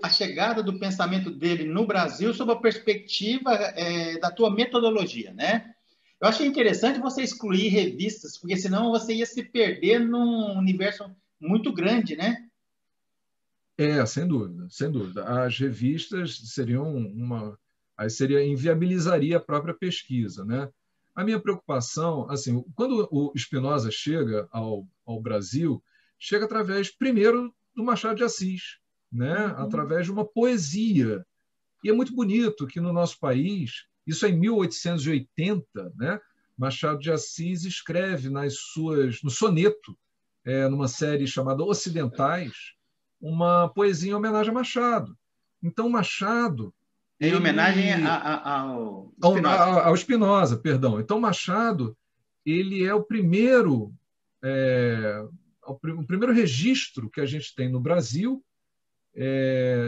a chegada do pensamento dele no Brasil sob a perspectiva da tua metodologia, né? Eu achei interessante você excluir revistas, porque senão você ia se perder num universo muito grande, né? Sem dúvida, sem dúvida. As revistas seriam aí inviabilizaria a própria pesquisa, né? A minha preocupação, assim, quando o Spinoza chega ao Brasil, chega através, primeiro, do Machado de Assis, né? Através de uma poesia. E é muito bonito que no nosso país, isso é em 1880, né? Machado de Assis escreve no soneto, numa série chamada Ocidentais, uma poesia em homenagem a Machado. Então, Machado... Em homenagem ao Spinoza. Ao Spinoza, perdão. Então, Machado, ele é o primeiro registro que a gente tem no Brasil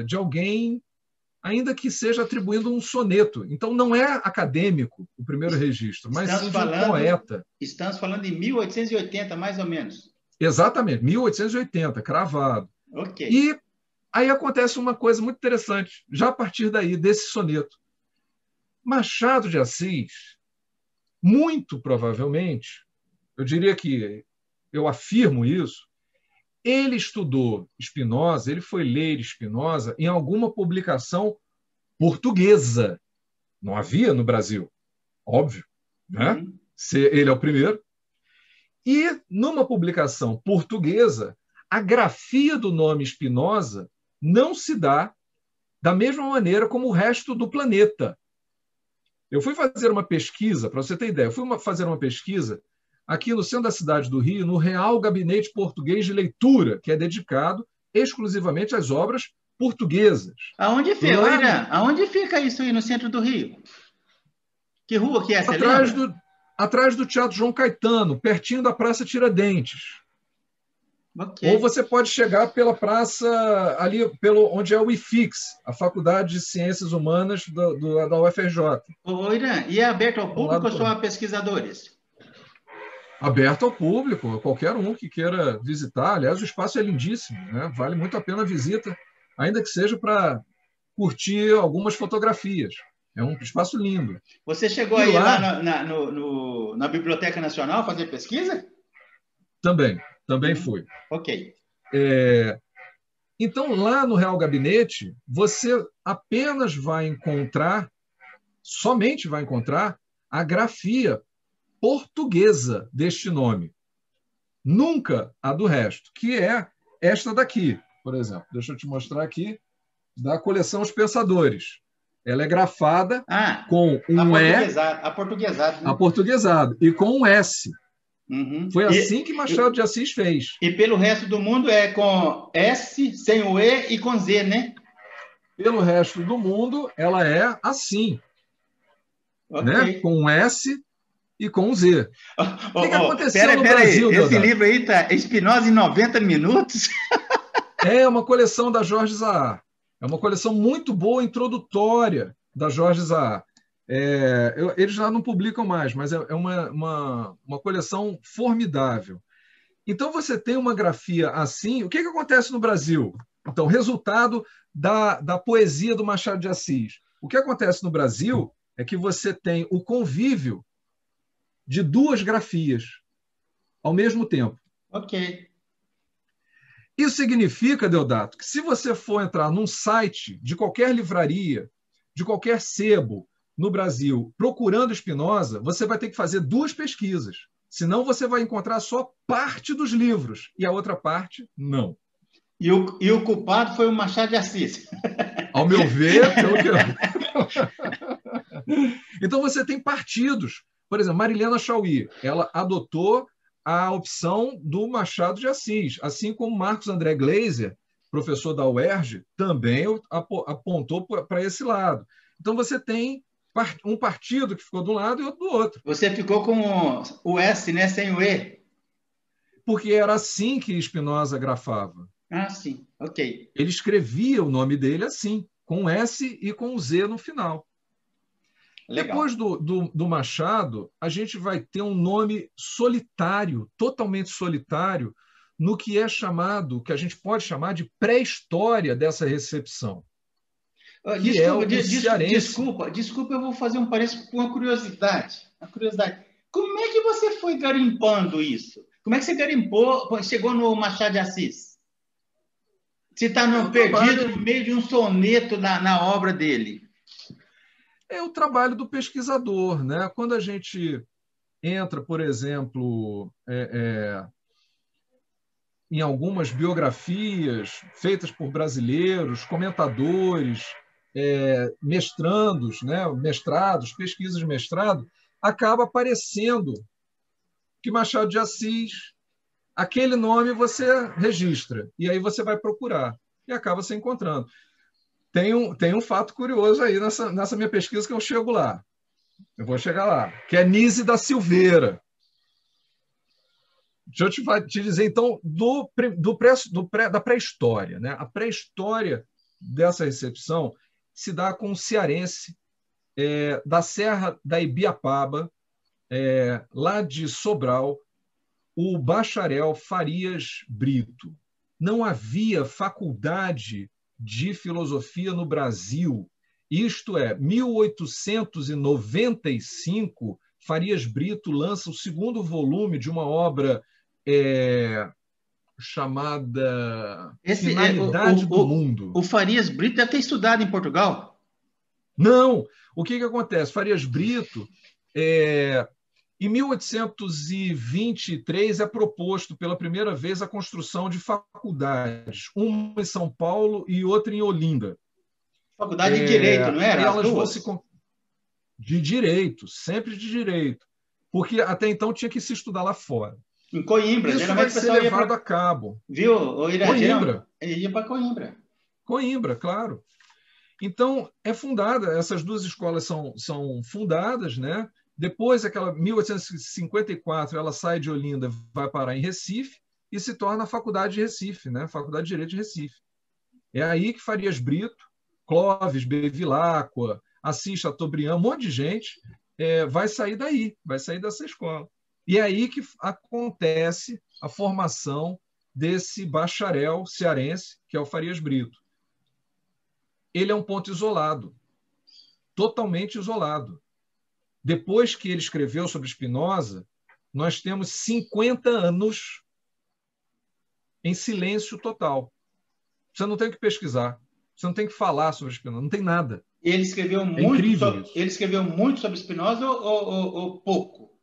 de alguém, ainda que seja atribuindo um soneto. Então, não é acadêmico o primeiro registro, mas sim de um poeta. Estamos falando de 1880, mais ou menos. Exatamente, 1880, cravado. Ok. E aí acontece uma coisa muito interessante, já a partir daí, desse soneto. Machado de Assis, muito provavelmente, eu diria que eu afirmo isso, ele estudou Spinoza, ele foi ler Spinoza em alguma publicação portuguesa. Não havia no Brasil, óbvio, né? Ele é o primeiro. E, numa publicação portuguesa, a grafia do nome Spinoza não se dá da mesma maneira como o resto do planeta. Eu fui fazer uma pesquisa, para você ter ideia, fazer uma pesquisa aqui no centro da cidade do Rio, no Real Gabinete Português de Leitura, que é dedicado exclusivamente às obras portuguesas. Aonde fica, Irã? Aonde fica isso aí no centro do Rio? Que rua que é essa? Atrás do Teatro João Caetano, pertinho da Praça Tiradentes. Okay. Ou você pode chegar pela praça, ali onde é o IFIX, a Faculdade de Ciências Humanas da UFRJ. Ô, Irã, e é aberto ao público ou só a pesquisadores? Aberto ao público, a qualquer um que queira visitar. Aliás, o espaço é lindíssimo, né? Vale muito a pena a visita, ainda que seja para curtir algumas fotografias. É um espaço lindo. Você chegou aí lá na Biblioteca Nacional fazer pesquisa? Também fui. Ok. Então, lá no Real Gabinete, você apenas somente vai encontrar a grafia portuguesa deste nome. Nunca a do resto, que é esta daqui, por exemplo. Deixa eu te mostrar aqui, da coleção Os Pensadores. Ela é grafada com um E... Aportuguesado. Né? Aportuguesado. E com um S. Uhum. Foi assim que Machado de Assis fez. E pelo resto do mundo é com S, sem o E e com Z, né? Pelo resto do mundo, ela é assim. Okay. Né? Com um S e com um Z. O que aconteceu no Brasil, aí, esse Deodato? Livro aí tá Spinoza em 90 minutos? É uma coleção da Jorge Zahar. É uma coleção muito boa, introdutória, da Jorge Zahar. Eles já não publicam mais, mas é uma coleção formidável. Então, você tem uma grafia assim. O que acontece no Brasil? Então, resultado da poesia do Machado de Assis. O que acontece no Brasil é que você tem o convívio de duas grafias ao mesmo tempo. Ok. Isso significa, Deodato, que se você for entrar num site de qualquer livraria, de qualquer sebo no Brasil, procurando Spinoza, você vai ter que fazer duas pesquisas. Senão você vai encontrar só parte dos livros e a outra parte, não. E o culpado foi o Machado de Assis. Ao meu ver, pelo que Então você tem partidos. Por exemplo, Marilena Chaui, ela adotou a opção do Machado de Assis, assim como Marcos André Gleiser, professor da UERJ, também apontou para esse lado. Então você tem um partido que ficou de um lado e outro do outro. Você ficou com o S, né, sem o E. Porque era assim que Spinoza grafava. Ah, sim, ok. Ele escrevia o nome dele assim, com S e com Z no final. Legal. Depois do Machado, a gente vai ter um nome solitário, totalmente solitário, no que é chamado, que a gente pode chamar de pré-história dessa recepção, que é o cearense. Desculpa, eu vou fazer um parênteses com uma curiosidade. Como é que você foi garimpando isso? Como é que você garimpou, chegou no Machado de Assis? Você está perdido no meio de um soneto na obra dele. É o trabalho do pesquisador, né? Quando a gente entra, por exemplo, em algumas biografias feitas por brasileiros, comentadores, mestrandos, né? Mestrados, pesquisas de mestrado, acaba aparecendo que Machado de Assis, aquele nome você registra, e aí você vai procurar, e acaba se encontrando. Tem um fato curioso aí nessa minha pesquisa que eu chego lá. Eu vou chegar lá, que é Nise da Silveira. Deixa eu te dizer, então, da pré-história. Né? A pré-história dessa recepção se dá com um cearense da Serra da Ibiapaba, lá de Sobral, o bacharel Farias Brito. Não havia faculdade de filosofia no Brasil. Isto é, 1895, Farias Brito lança o segundo volume de uma obra chamada Finalidade do Mundo. O Farias Brito deve ter estudado em Portugal? Não. O que acontece? Farias Brito, em 1823, é proposto pela primeira vez a construção de faculdades, uma em São Paulo e outra em Olinda. Faculdade de Direito, não era? Elas vão de Direito, sempre de Direito, porque até então tinha que se estudar lá fora. Em Coimbra, isso vai ser levado a cabo. Viu, Ira? Coimbra. Ele ia para Coimbra. Coimbra, claro. Então, é fundada, essas duas escolas são fundadas, né? Depois, aquela 1854, ela sai de Olinda, vai parar em Recife e se torna a Faculdade de Recife, né? Faculdade de Direito de Recife. É aí que Farias Brito, Clóvis, Bevilacqua, Assis Chateaubriand, um monte de gente vai sair daí, vai sair dessa escola. E é aí que acontece a formação desse bacharel cearense, que é o Farias Brito. Ele é um ponto isolado, totalmente isolado. Depois que ele escreveu sobre Spinoza, nós temos 50 anos em silêncio total. Você não tem que pesquisar, você não tem que falar sobre Spinoza, não tem nada. Ele escreveu muito sobre Spinoza ou pouco?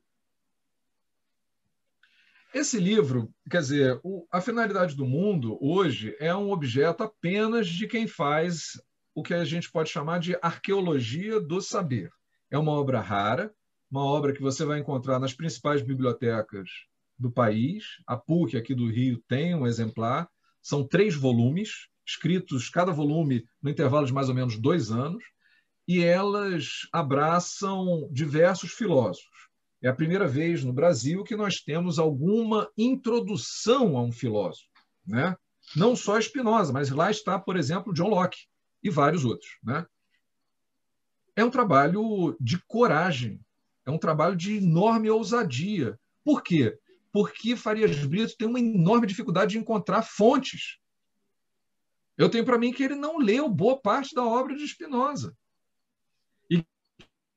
Esse livro, quer dizer, A Finalidade do Mundo, hoje, é um objeto apenas de quem faz o que a gente pode chamar de arqueologia do saber. É uma obra rara, uma obra que você vai encontrar nas principais bibliotecas do país. A PUC aqui do Rio tem um exemplar. São 3 volumes, escritos, cada volume no intervalo de mais ou menos 2 anos, e elas abraçam diversos filósofos. É a primeira vez no Brasil que nós temos alguma introdução a um filósofo, né? Não só Spinoza, mas lá está, por exemplo, John Locke e vários outros, né? É um trabalho de coragem, é um trabalho de enorme ousadia. Por quê? Porque Farias Brito tem uma enorme dificuldade de encontrar fontes. Eu tenho para mim que ele não leu boa parte da obra de Spinoza. E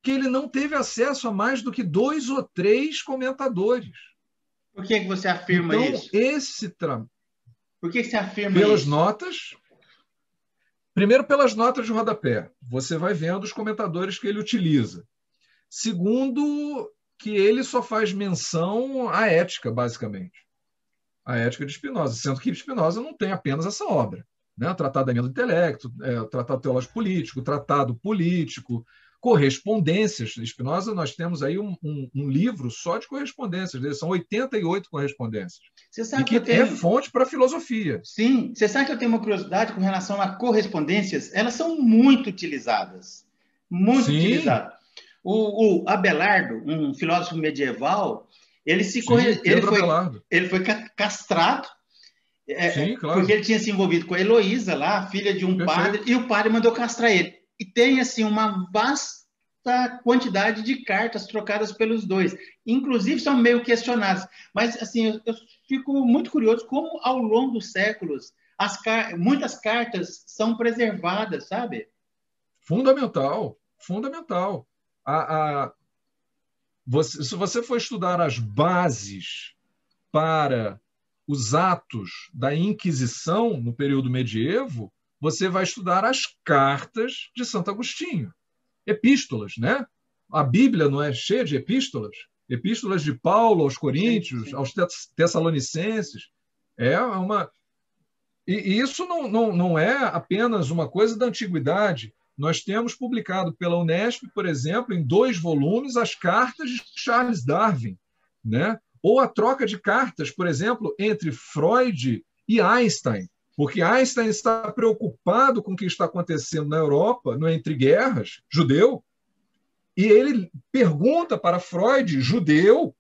que ele não teve acesso a mais do que 2 ou 3 comentadores. Por que você afirma isso? Por que você afirma pelas isso? Notas. Primeiro, pelas notas de rodapé. Você vai vendo os comentadores que ele utiliza. Segundo, que ele só faz menção à ética, basicamente. A ética de Spinoza, sendo que Spinoza não tem apenas essa obra. Né? O Tratado da Emenda do Intelecto, o Tratado Teológico Político, o Tratado Político, correspondências. Spinoza, nós temos aí um livro só de correspondências. São 88 correspondências. Você sabe que é fonte para a filosofia. Sim. Você sabe que eu tenho uma curiosidade com relação a correspondências? Elas são muito utilizadas. Muito utilizadas. O Abelardo, um filósofo medieval, ele foi castrado. Claro. Porque ele tinha se envolvido com a Heloísa lá, filha de um padre, e o padre mandou castrar ele. E tem assim uma quantidade de cartas trocadas pelos dois. Inclusive, são meio questionadas. Mas, assim, eu fico muito curioso como, ao longo dos séculos, muitas cartas são preservadas, sabe? Fundamental, fundamental. Se você for estudar as bases para os atos da Inquisição no período medievo, você vai estudar as cartas de Santo Agostinho. Epístolas, né? A Bíblia não é cheia de epístolas? Epístolas de Paulo aos Coríntios, aos Tessalonicenses. E isso não é apenas uma coisa da antiguidade. Nós temos publicado pela Unesp, por exemplo, em 2 volumes, as cartas de Charles Darwin, né? Ou a troca de cartas, por exemplo, entre Freud e Einstein, porque Einstein está preocupado com o que está acontecendo na Europa, no entre guerras, judeu, e ele pergunta para Freud, judeu,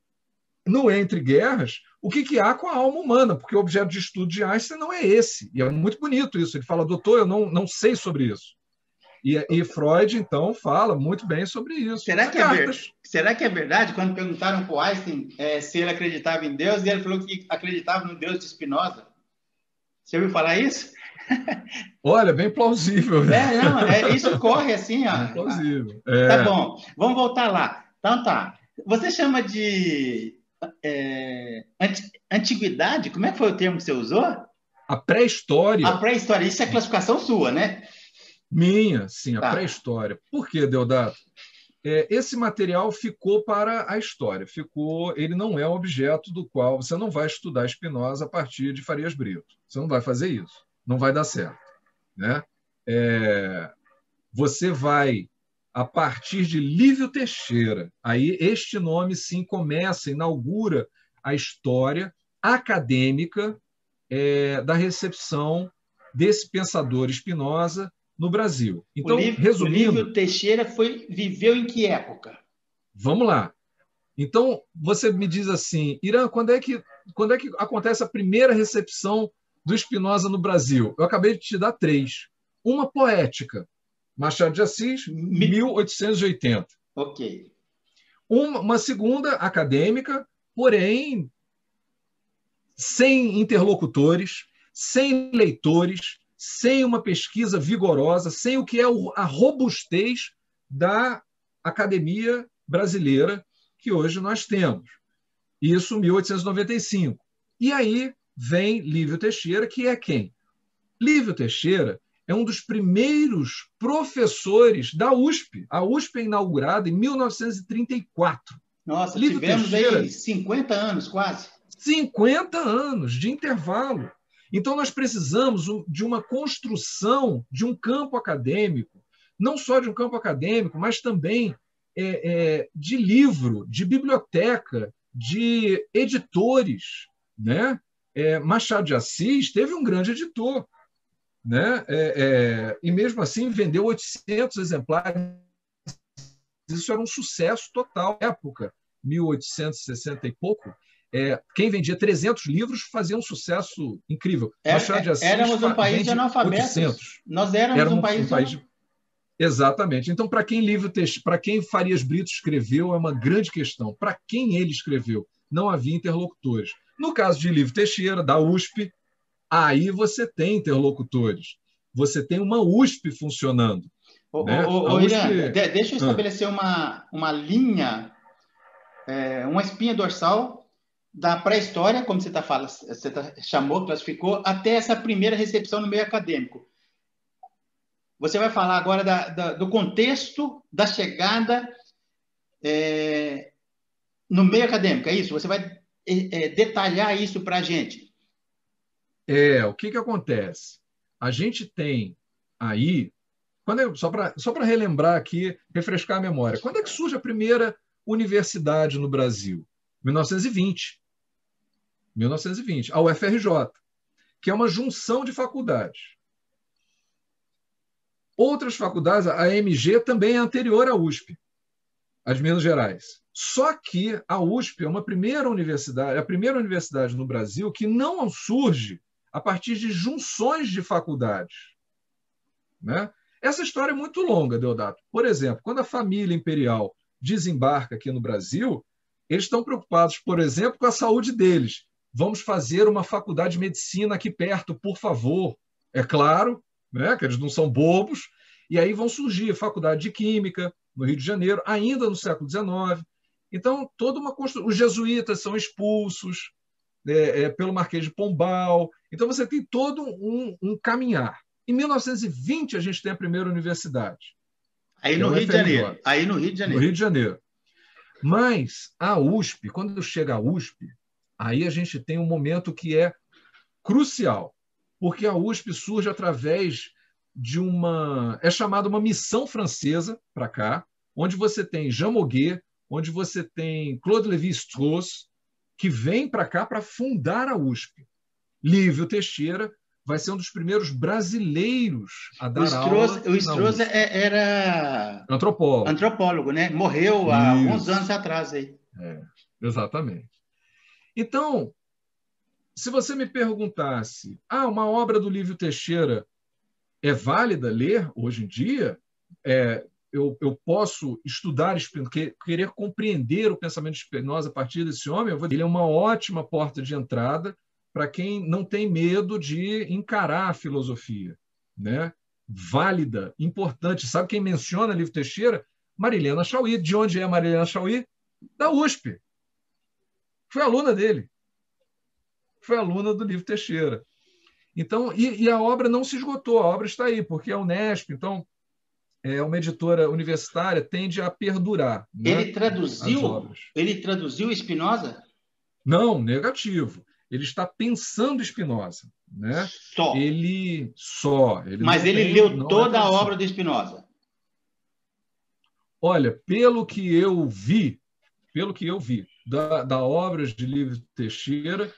no entre guerras, o que há com a alma humana, porque o objeto de estudo de Einstein não é esse. E é muito bonito isso. Ele fala, doutor, eu não sei sobre isso. E Freud, então, fala muito bem sobre isso. Será que é verdade, quando perguntaram para o Einstein se ele acreditava em Deus, e ele falou que acreditava no Deus de Spinoza? Você ouviu falar isso? Olha, bem plausível. Né? Isso corre assim. Bem plausível. Tá bom, vamos voltar lá. Então tá. Você chama de antiguidade? Como é que foi o termo que você usou? A pré-história. A pré-história. Isso é classificação sua, né? Minha, sim, a pré-história. Por quê, Deodato? Esse material ficou para a história. Ele não é objeto do qual você não vai estudar Spinoza a partir de Farias Brito. Você não vai fazer isso. Não vai dar certo. Né? Você vai, a partir de Lívio Teixeira, aí este nome, sim, inaugura a história acadêmica da recepção desse pensador Spinoza no Brasil. Então, resumindo... O Lívio Teixeira viveu em que época? Vamos lá. Então, você me diz assim, Irã, quando é que acontece a primeira recepção do Spinoza no Brasil? Eu acabei de te dar 3. Uma poética, Machado de Assis, 1880. Ok. Uma segunda, acadêmica, porém, sem interlocutores, sem leitores, sem uma pesquisa vigorosa, sem o que é a robustez da academia brasileira que hoje nós temos. Isso em 1895. E aí vem Lívio Teixeira, que é quem? Lívio Teixeira é um dos primeiros professores da USP. A USP é inaugurada em 1934. Nossa, Lívio tivemos Teixeira, aí 50 anos quase. 50 anos de intervalo. Então, nós precisamos de uma construção de um campo acadêmico, não só de um campo acadêmico, mas também de livro, de biblioteca, de editores. Né? Machado de Assis teve um grande editor, né? E mesmo assim vendeu 800 exemplares. Isso era um sucesso total na época, 1860 e pouco. Quem vendia 300 livros fazia um sucesso incrível. Machado de Assis éramos um país de analfabetos. 800. Nós éramos um país de... Exatamente. Então, para quem Farias Brito escreveu, é uma grande questão. Para quem ele escreveu, não havia interlocutores. No caso de Lívio Teixeira, da USP, aí você tem interlocutores. Você tem uma USP funcionando. Irã, deixa eu estabelecer uma linha, uma espinha dorsal da pré-história, como você chamou, classificou, até essa primeira recepção no meio acadêmico. Você vai falar agora do contexto da chegada no meio acadêmico, é isso? Você vai detalhar isso para a gente. O que acontece? A gente tem aí, só para relembrar aqui, refrescar a memória, quando é que surge a primeira universidade no Brasil? 1920. A UFRJ, que é uma junção de faculdades. Outras faculdades, a AMG também é anterior à USP, a de Minas Gerais. Só que a USP é a primeira universidade no Brasil que não surge a partir de junções de faculdades. Né? Essa história é muito longa, Deodato. Por exemplo, quando a família imperial desembarca aqui no Brasil, eles estão preocupados, por exemplo, com a saúde deles. Vamos fazer uma faculdade de medicina aqui perto, por favor. É claro, né, que eles não são bobos. E aí vão surgir faculdade de Química, no Rio de Janeiro, ainda no século XIX. Então, toda uma construção. Os jesuítas são expulsos pelo Marquês de Pombal. Então, você tem todo um caminhar. Em 1920, a gente tem a primeira universidade. Aí no Rio de Janeiro. Aí no Rio de Janeiro. No Rio de Janeiro. Mas a USP, quando chega a USP, aí a gente tem um momento que é crucial, porque a USP surge através de é chamada uma missão francesa para cá, onde você tem Jean Moguet, onde você tem Claude Lévi-Strauss, que vem para cá para fundar a USP. Lívio Teixeira vai ser um dos primeiros brasileiros a dar aula. O Strauss era antropólogo, né? Morreu há alguns anos atrás aí. Exatamente. Então, se você me perguntasse, uma obra do Lívio Teixeira é válida ler hoje em dia? Eu posso estudar, querer compreender o pensamento de Spinoza a partir desse homem? Ele é uma ótima porta de entrada para quem não tem medo de encarar a filosofia, né? Válida, importante. Sabe quem menciona Lívio Teixeira? Marilena Chauí. De onde é Marilena Chauí? Da USP. Foi aluna dele. Foi aluna do Lívio Teixeira. Então, e a obra não se esgotou, a obra está aí, porque a Unesp, então, é uma editora universitária, tende a perdurar. Né, ele traduziu Spinoza? Não, negativo. Ele está pensando Spinoza. Né? Mas ele leu toda a obra do Spinoza? Olha, pelo que eu vi da obra de Lívio Teixeira,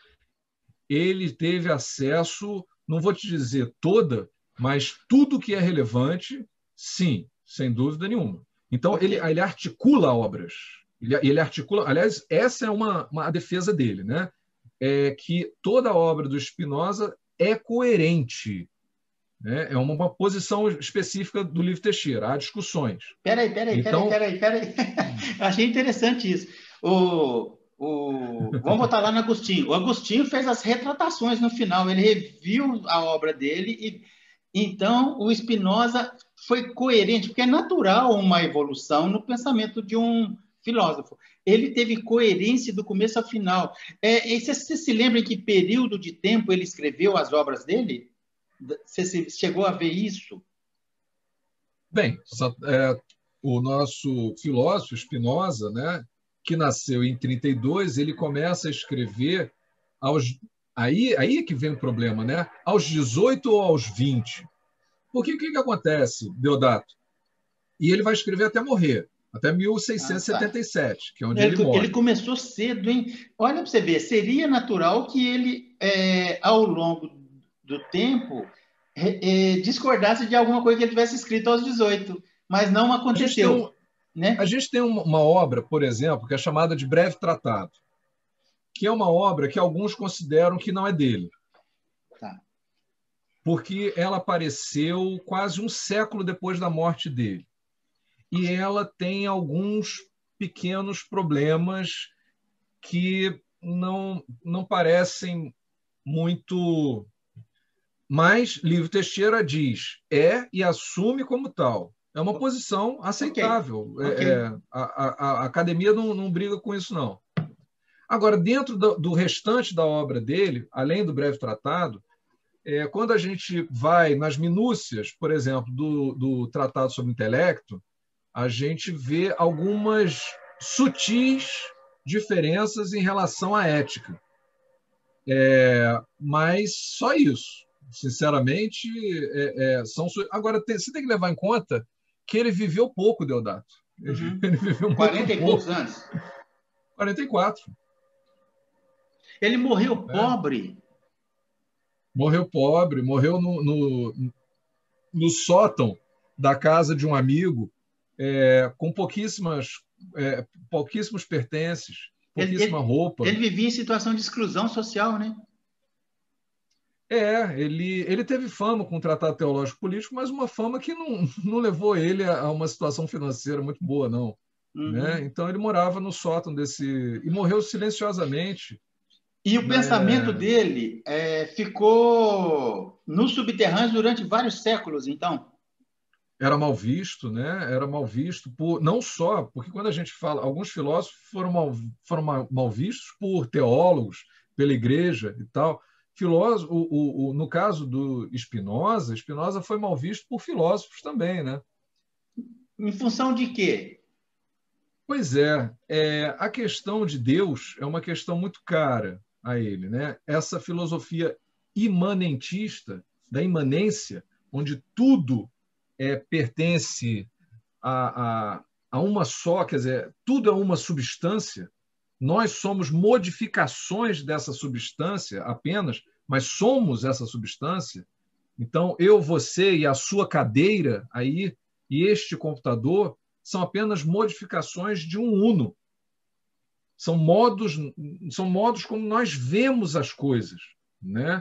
ele teve acesso, não vou te dizer toda, mas tudo que é relevante, sim, sem dúvida nenhuma. Então, ele articula obras. Ele articula... Aliás, essa é uma defesa dele, né? Que toda a obra do Spinoza é coerente. Né? É uma posição específica do Lívio Teixeira. Há discussões. Peraí. Achei interessante isso. Vamos botar lá no Agostinho. O Agostinho fez as retratações no final. Ele reviu a obra dele e então o Spinoza foi coerente, porque é natural uma evolução no pensamento de um filósofo. Ele teve coerência do começo ao final. Você se lembra em que período de tempo ele escreveu as obras dele? Você chegou a ver isso? Bem, o nosso filósofo Spinoza, né, que nasceu em 32, ele começa a escrever aí que vem o problema, né? Aos 18 ou aos 20. Porque o que acontece, Deodato? E ele vai escrever até morrer, até 1677, que é onde ele morre. Ele começou cedo, hein? Olha para você ver, seria natural que ele, ao longo do tempo, discordasse de alguma coisa que ele tivesse escrito aos 18, mas não aconteceu. A gente tem uma obra, por exemplo, que é chamada de Breve Tratado, que é uma obra que alguns consideram que não é dele. Tá. Porque ela apareceu quase um século depois da morte dele. E ela tem alguns pequenos problemas que não parecem muito... Mas Lívio Teixeira diz, e assume como tal. É uma posição aceitável. Okay. A academia não briga com isso, não. Agora, dentro do restante da obra dele, além do Breve Tratado, quando a gente vai nas minúcias, por exemplo, do Tratado sobre o Intelecto, a gente vê algumas sutis diferenças em relação à ética. Mas só isso. Sinceramente, agora, você tem que levar em conta que ele viveu pouco, Deodato. Uhum. Ele viveu 40 e poucos anos. 44. Ele morreu pobre. Morreu pobre, morreu no sótão da casa de um amigo, com pouquíssimos pertences, pouquíssima roupa. Ele vivia em situação de exclusão social, né? Ele teve fama com o Tratado Teológico Político, mas uma fama que não levou ele a uma situação financeira muito boa, não. Né? Uhum. Então ele morava no sótão e morreu silenciosamente. E o pensamento Né? dele ficou no subterrâneo durante vários séculos, então. Era mal visto, né? Era mal visto por não só porque quando a gente fala, alguns filósofos foram mal vistos por teólogos, pela igreja e tal. Filósofo, no caso do Spinoza foi mal visto por filósofos também, né? Em função de quê? Pois a questão de Deus é uma questão muito cara a ele, né? Essa filosofia imanentista, da imanência, onde tudo pertence a uma só, quer dizer, tudo é uma substância, nós somos modificações dessa substância apenas, mas somos essa substância. Então, eu, você e a sua cadeira aí, e este computador, são apenas modificações de um uno. São modos como nós vemos as coisas, né?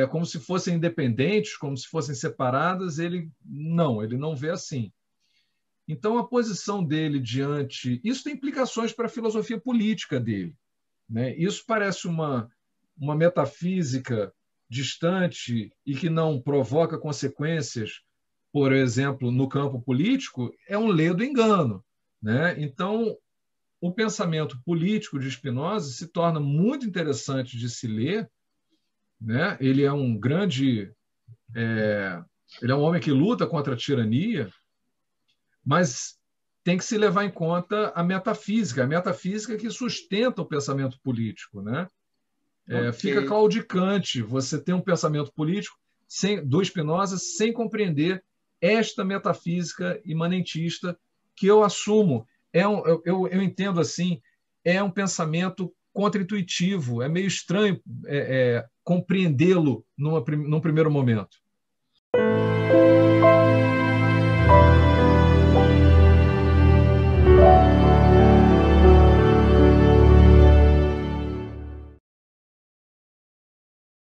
Como se fossem independentes, como se fossem separadas. Ele não vê assim. Então, a posição dele diante... Isso tem implicações para a filosofia política dele. Né? Isso parece uma metafísica distante e que não provoca consequências, por exemplo, no campo político, é um ledo engano. Né? Então, o pensamento político de Spinoza se torna muito interessante de se ler. Né? Ele é um grande... ele é um homem que luta contra a tirania, mas tem que se levar em conta a metafísica que sustenta o pensamento político. Né? Fica Ok. claudicante você ter um pensamento político do Spinoza sem compreender esta metafísica imanentista que eu assumo. Eu entendo assim, é um pensamento contra-intuitivo, é meio estranho compreendê-lo num primeiro momento.